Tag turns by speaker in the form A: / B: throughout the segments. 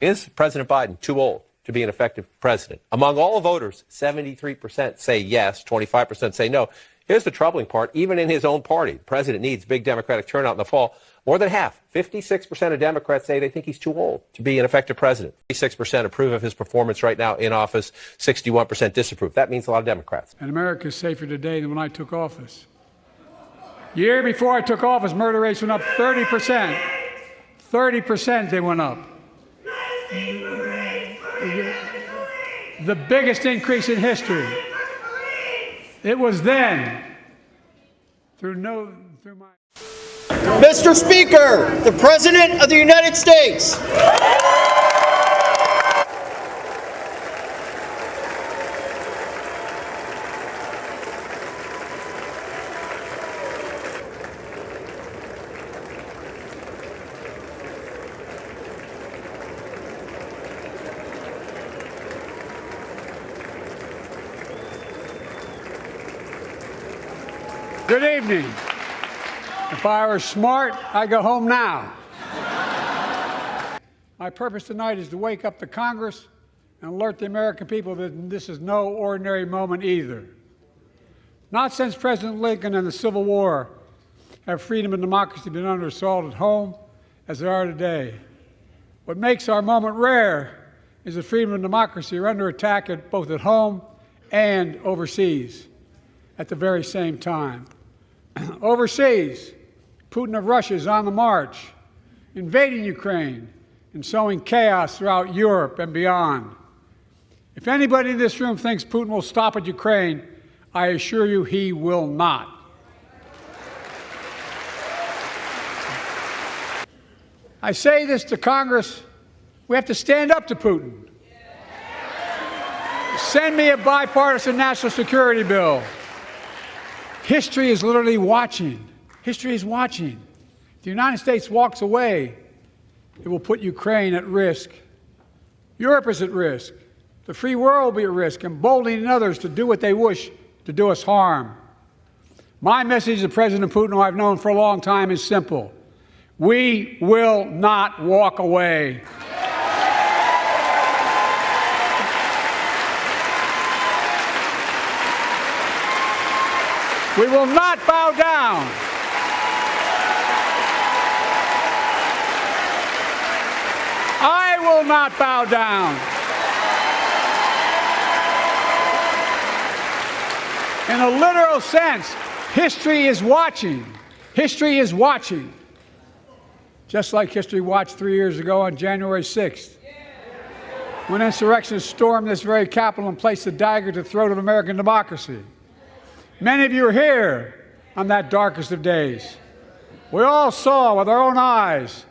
A: Is President Biden too old to be an effective president? Among all voters, 73% say yes, 25% say no. Here's the troubling part. Even in his own party, the president needs big Democratic turnout in the fall. More than half, 56% of Democrats say they think he's too old to be an effective president. 56% approve of his performance right now in office, 61% disapprove. That means a lot of Democrats.
B: And America is safer today than when I took office. Year before I took office, murder rates went up 30%. 30% they went up. The biggest increase in history. It was then, through my...
C: Mr. Speaker, the President of the United States.
B: Good evening. If I were smart, I'd go home now. My purpose tonight is to wake up the Congress and alert the American people that this is no ordinary moment either. Not since President Lincoln and the Civil War have freedom and democracy been under assault at home as they are today. What makes our moment rare is that freedom and democracy are under attack both at home and overseas at the very same time. Overseas, Putin of Russia is on the march, invading Ukraine and sowing chaos throughout Europe and beyond. If anybody in this room thinks Putin will stop at Ukraine, I assure you he will not. I say this to Congress, we have to stand up to Putin. Send me a bipartisan national security bill. History is literally watching. History is watching. If the United States walks away, it will put Ukraine at risk. Europe is at risk. The free world will be at risk, emboldening others to do what they wish to do us harm. My message to President Putin, who I've known for a long time, is simple. We will not walk away. We will not bow down. I will not bow down. In a literal sense, history is watching. History is watching. Just like history watched 3 years ago on January 6th, when insurrectionists stormed this very Capitol and placed a dagger to the throat of American democracy. Many of you are here on that darkest of days. We all saw with our own eyes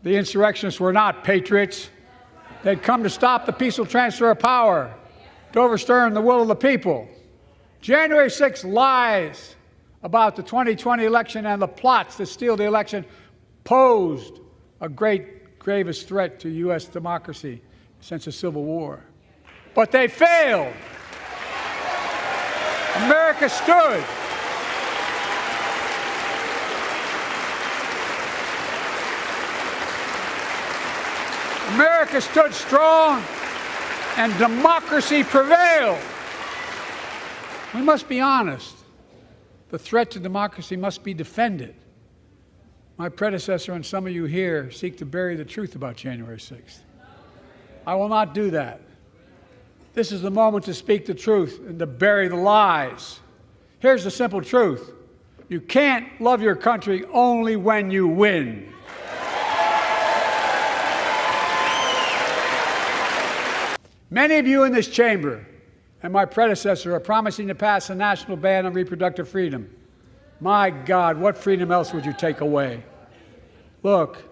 B: the insurrectionists were not patriots. They'd come to stop the peaceful transfer of power, to overturn the will of the people. January 6th lies about the 2020 election and the plots to steal the election posed a gravest threat to U.S. democracy since the Civil War. But they failed. America stood. America stood strong and democracy prevailed. We must be honest. The threat to democracy must be defended. My predecessor and some of you here seek to bury the truth about January 6th. I will not do that. This is the moment to speak the truth and to bury the lies. Here's the simple truth. You can't love your country only when you win. Many of you in this chamber and my predecessor are promising to pass a national ban on reproductive freedom. My God, what freedom else would you take away? Look,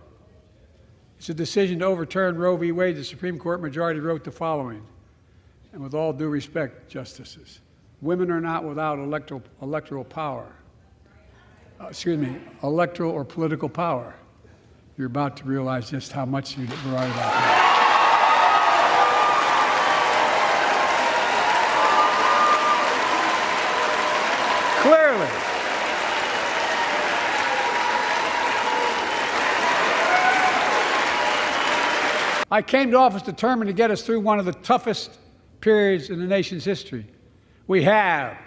B: it's a decision to overturn Roe v. Wade. The Supreme Court majority wrote the following. And with all due respect, justices, women are not without electoral power. Electoral or political power. You're about to realize just how much you're right about that. Clearly. I came to office determined to get us through one of the toughest periods in the nation's history. We have.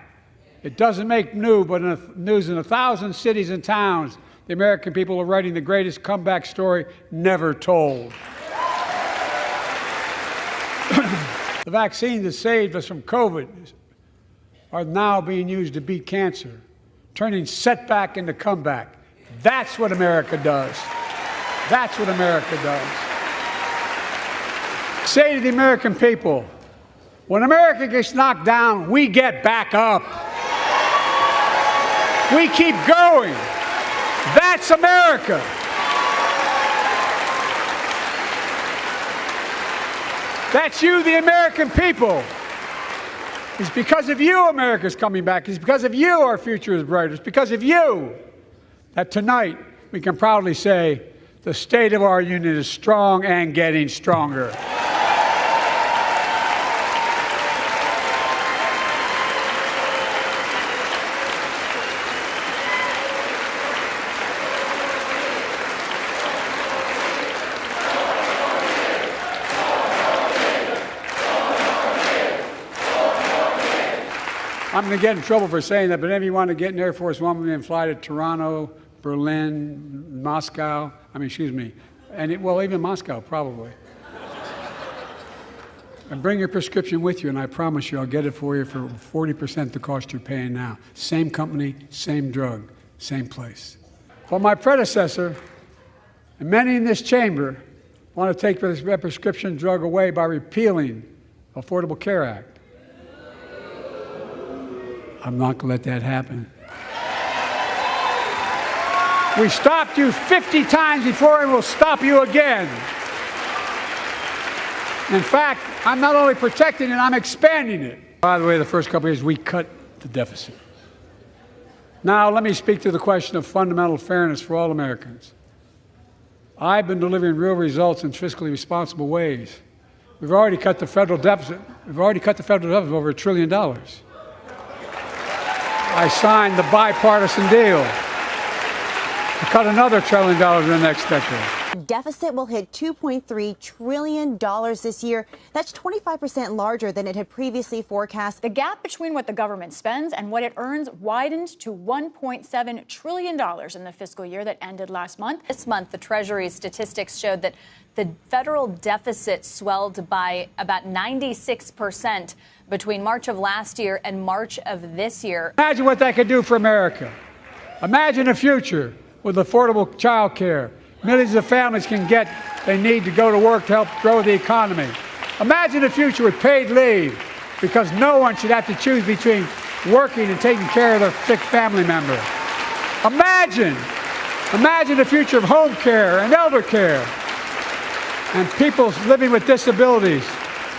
B: It doesn't make news in 1,000 cities and towns. The American people are writing the greatest comeback story never told. The vaccines that saved us from COVID are now being used to beat cancer, turning setback into comeback. That's what America does. That's what America does. Say to the American people, when America gets knocked down, we get back up. We keep going. That's America. That's you, the American people. It's because of you America's coming back. It's because of you our future is brighter. It's because of you that tonight we can proudly say the state of our union is strong and getting stronger. I'm going to get in trouble for saying that, but if you want to get an Air Force One and fly to Toronto, Berlin, Moscow, even Moscow, probably. And bring your prescription with you, and I promise you I'll get it for you for 40% the cost you're paying now. Same company, same drug, same place. Well, my predecessor, and many in this chamber, want to take this prescription drug away by repealing the Affordable Care Act. I'm not going to let that happen. We stopped you 50 times before, and we'll stop you again. In fact, I'm not only protecting it, I'm expanding it. By the way, the first couple of years, we cut the deficit. Now, let me speak to the question of fundamental fairness for all Americans. I've been delivering real results in fiscally responsible ways. We've already cut the federal deficit. We've already cut the federal deficit over $1 trillion. I signed the bipartisan deal to cut another $1 trillion in the next decade.
D: The deficit will hit $2.3 trillion this year. That's 25% larger than it had previously forecast.
E: The gap between what the government spends and what it earns widened to $1.7 trillion in the fiscal year that ended last month.
F: This month, the Treasury statistics showed that the federal deficit swelled by about 96% between March of last year and March of this year.
B: Imagine what that could do for America. Imagine a future with affordable child care. Millions of families can get they need to go to work to help grow the economy. Imagine a future with paid leave, because no one should have to choose between working and taking care of their sick family member. Imagine a future of home care and elder care, and people living with disabilities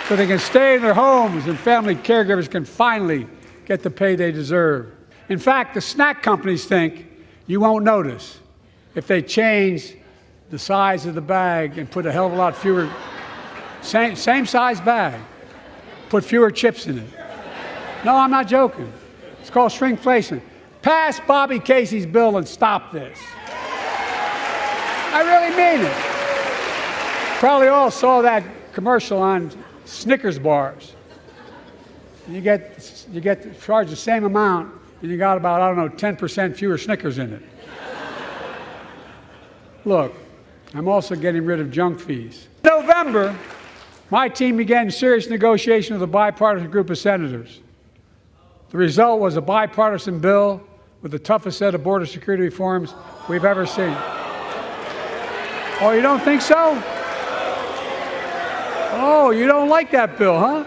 B: so they can stay in their homes and family caregivers can finally get the pay they deserve. In fact, the snack companies think you won't notice if they change the size of the bag and put a hell of a lot fewer, same size bag, put fewer chips in it. No, I'm not joking. It's called shrinkflation. Pass Bobby Casey's bill and stop this. I really mean it. Probably all saw that commercial on Snickers bars. You get charged the same amount, and you got about, 10% fewer Snickers in it. Look, I'm also getting rid of junk fees. In November, my team began serious negotiation with a bipartisan group of senators. The result was a bipartisan bill with the toughest set of border security reforms we've ever seen. Oh, you don't think so? Oh, you don't like that bill, huh?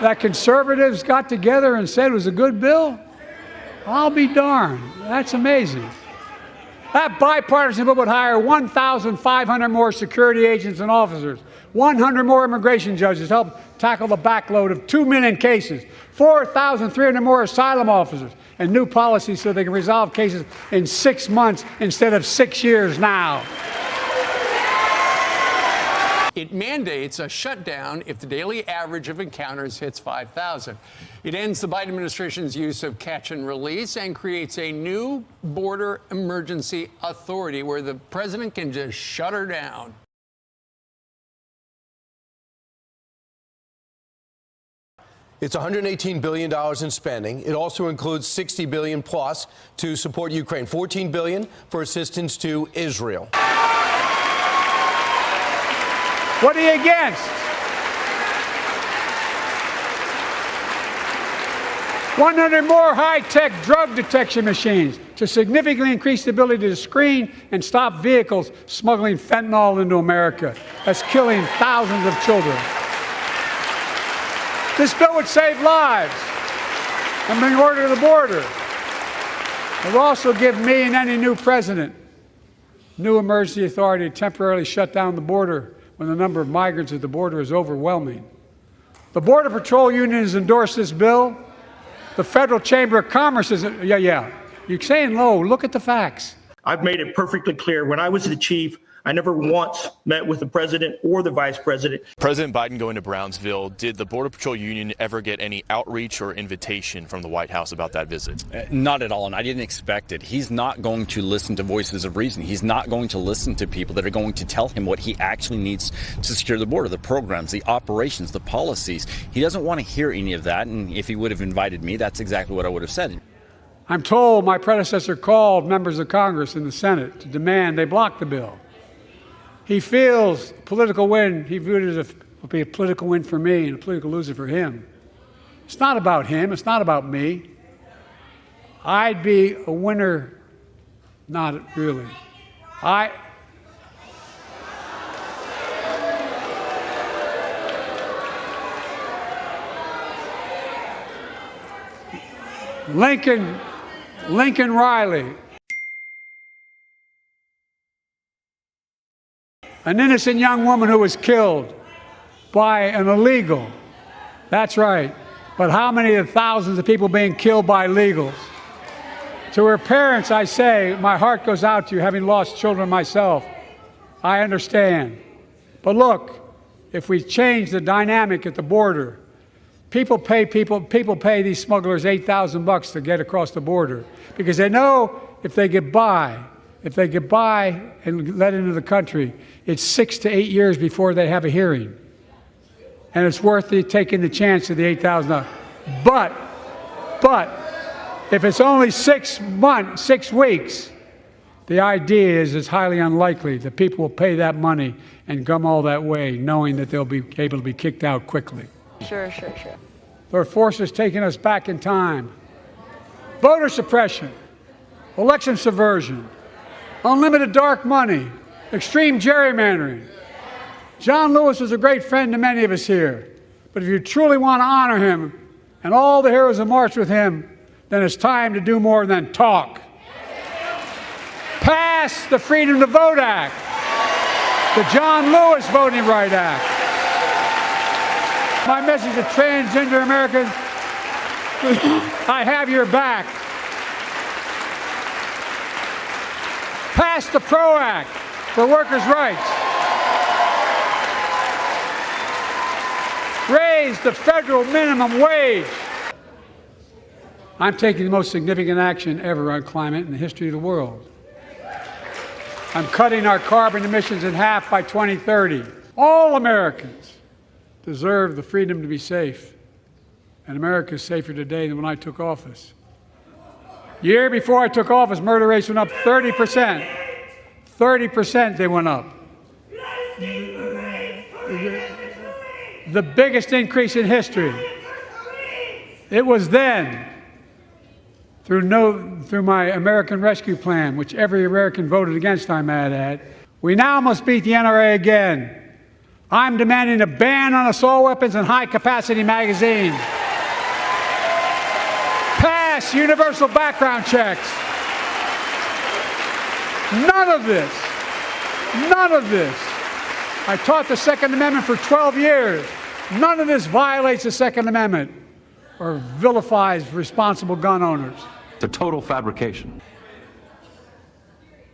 B: That conservatives got together and said it was a good bill? I'll be darned. That's amazing. That bipartisan bill would hire 1,500 more security agents and officers, 100 more immigration judges to help tackle the backload of 2 million cases, 4,300 more asylum officers, and new policies so they can resolve cases in 6 months instead of 6 years now.
G: It mandates a shutdown if the daily average of encounters hits 5,000. It ends the Biden administration's use of catch and release and creates a new border emergency authority where the president can just shut her down.
H: It's $118 billion in spending. It also includes $60 billion plus to support Ukraine, $14 billion for assistance to Israel.
B: What are you against? 100 more high-tech drug detection machines to significantly increase the ability to screen and stop vehicles smuggling fentanyl into America. That's killing thousands of children. This bill would save lives and bring order to the border. It will also give me and any new president new emergency authority to temporarily shut down the border when the number of migrants at the border is overwhelming. The Border Patrol Union has endorsed this bill. The Federal Chamber of Commerce is, yeah. You're saying low. Look at the facts.
I: I've made it perfectly clear. When I was the chief, I never once met with the president or the vice president.
J: President Biden going to Brownsville, did the Border Patrol Union ever get any outreach or invitation from the White House about that visit?
K: Not at all, and I didn't expect it. He's not going to listen to voices of reason. He's not going to listen to people that are going to tell him what he actually needs to secure the border, the programs, the operations, the policies. He doesn't want to hear any of that, and if he would have invited me, that's exactly what I would have said.
B: I'm told my predecessor called members of Congress in the Senate to demand they block the bill. He feels political win, he viewed it as a political win for me and a political loser for him. It's not about him, it's not about me. I'd be a winner, not really. Lincoln Riley, an innocent young woman who was killed by an illegal. That's right. But how many of the thousands of people being killed by illegals? To her parents, I say, my heart goes out to you, having lost children myself. I understand. But look, if we change the dynamic at the border, people pay these smugglers $8,000 to get across the border because they know if they get by and let into the country, it's 6 to 8 years before they have a hearing. And it's worth taking the chance of the $8,000. But if it's only 6 weeks, the idea is it's highly unlikely that people will pay that money and come all that way knowing that they'll be able to be kicked out quickly.
F: Sure.
B: There are forces taking us back in time. Voter suppression, election subversion, unlimited dark money, extreme gerrymandering. John Lewis was a great friend to many of us here. But if you truly want to honor him and all the heroes who marched with him, then it's time to do more than talk. Pass the Freedom to Vote Act, the John Lewis Voting Right Act. My message to transgender Americans, I have your back. Pass the PRO Act for workers' rights. Raise the federal minimum wage. I'm taking the most significant action ever on climate in the history of the world. I'm cutting our carbon emissions in half by 2030. All Americans deserve the freedom to be safe. And America is safer today than when I took office. Year before I took office, murder rates went up 30%. 30% they went up. The biggest increase in history. It was then, through my American Rescue Plan, which every American voted against, I might add. We now must beat the NRA again. I'm demanding a ban on assault weapons and high-capacity magazines. Pass universal background checks. None of this. I taught the Second Amendment for 12 years. None of this violates the Second Amendment or vilifies responsible gun owners.
L: It's a total fabrication.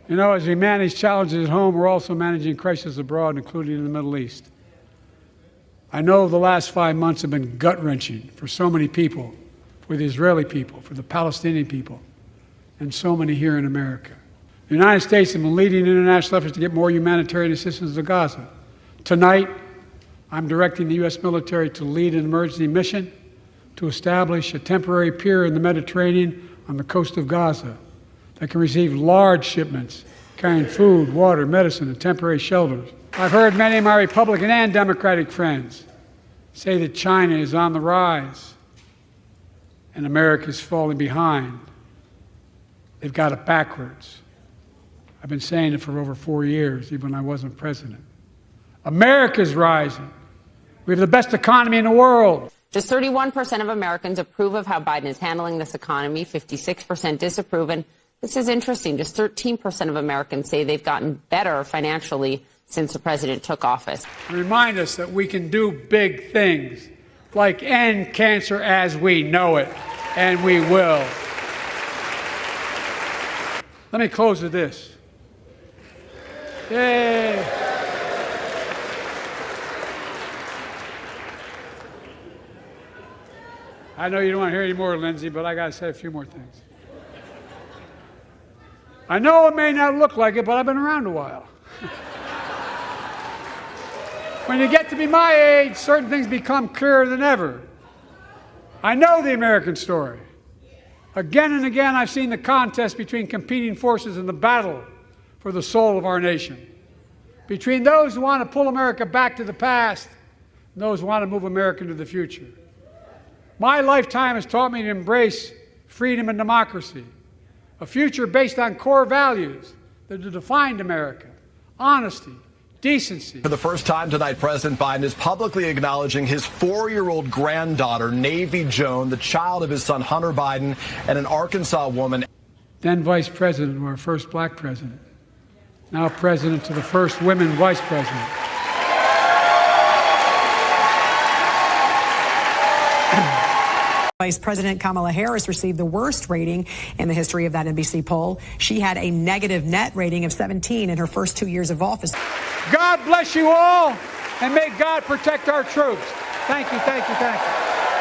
B: You know, as we manage challenges at home, we're also managing crises abroad, including in the Middle East. I know the last 5 months have been gut-wrenching for so many people, for the Israeli people, for the Palestinian people, and so many here in America. The United States has been leading international efforts to get more humanitarian assistance to Gaza. Tonight, I'm directing the U.S. military to lead an emergency mission to establish a temporary pier in the Mediterranean on the coast of Gaza that can receive large shipments carrying food, water, medicine, and temporary shelters. I've heard many of my Republican and Democratic friends say that China is on the rise and America is falling behind. They've got it backwards. I've been saying it for over 4 years, even when I wasn't president. America's rising. We have the best economy in the world.
M: Just 31% of Americans approve of how Biden is handling this economy, 56% disapprove. And this is interesting. Just 13% of Americans say they've gotten better financially since the president took office.
B: Remind us that we can do big things, like end cancer as we know it, and we will. Let me close with this. Yay! I know you don't want to hear any more, Lindsey, but I got to say a few more things. I know it may not look like it, but I've been around a while. When you get to be my age, certain things become clearer than ever. I know the American story. Again and again, I've seen the contest between competing forces in the battle for the soul of our nation, between those who want to pull America back to the past and those who want to move America into the future. My lifetime has taught me to embrace freedom and democracy, a future based on core values that have defined America: honesty, decency.
N: For the first time tonight, President Biden is publicly acknowledging his 4-year-old granddaughter, Navy Joan, the child of his son Hunter Biden, and an Arkansas woman.
B: Then Vice President to our first black president. Now President to the first women Vice President.
O: Vice President Kamala Harris received the worst rating in the history of that NBC poll. She had a negative net rating of 17 in her first 2 years of office.
B: God bless you all, and may God protect our troops. Thank you, thank you, thank you.